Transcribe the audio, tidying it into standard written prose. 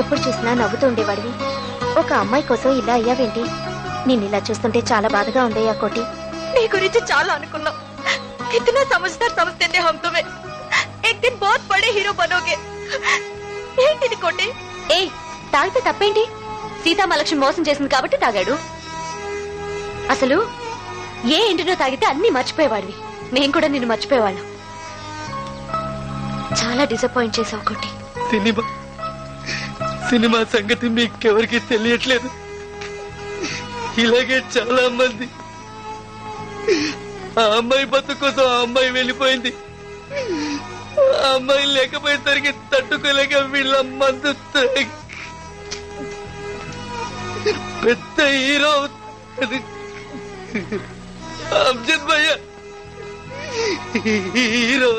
ఎప్పుడు చూసినా నవ్వుతూ ఉండేవాడివి. ఒక అమ్మాయి కోసం ఇలా అయ్యావేంటి? నిన్ను ఇలా చూస్తుంటే చాలా బాధగా ఉందయ్యా కోటి. నీ గురించి చాలా అనుకున్నాం. कितना समझदार समझते थे हम तुम्हें. एक दिन बहुत बड़े हीरो बनोगे. ఏంటిది కోటి? ఏ తాగితే తప్పేంటి? సీతామహాలక్ష్మి మోసం చేసింది కాబట్టి తాగాడు. అసలు ఏ ఇంటినో తాగితే అన్ని మర్చిపోయేవాడివి. నేను కూడా నిన్ను మర్చిపోయేవాళ్ళం. చాలా డిసప్పాయింట్ చేసావు కోటి. సినిమా సంగతి మీకెవరికి తెలియట్లేదు. ఇలాగే చాలా మంది ఆ అమ్మాయి బతుకు కోసం ఆ అమ్మాయి వెళ్ళిపోయింది. ఆ అమ్మాయి లేకపోయేసరికి తట్టుకోలేక వీళ్ళ మందు పెద్ద హీరో అమ్జద్ భయ్య హీరో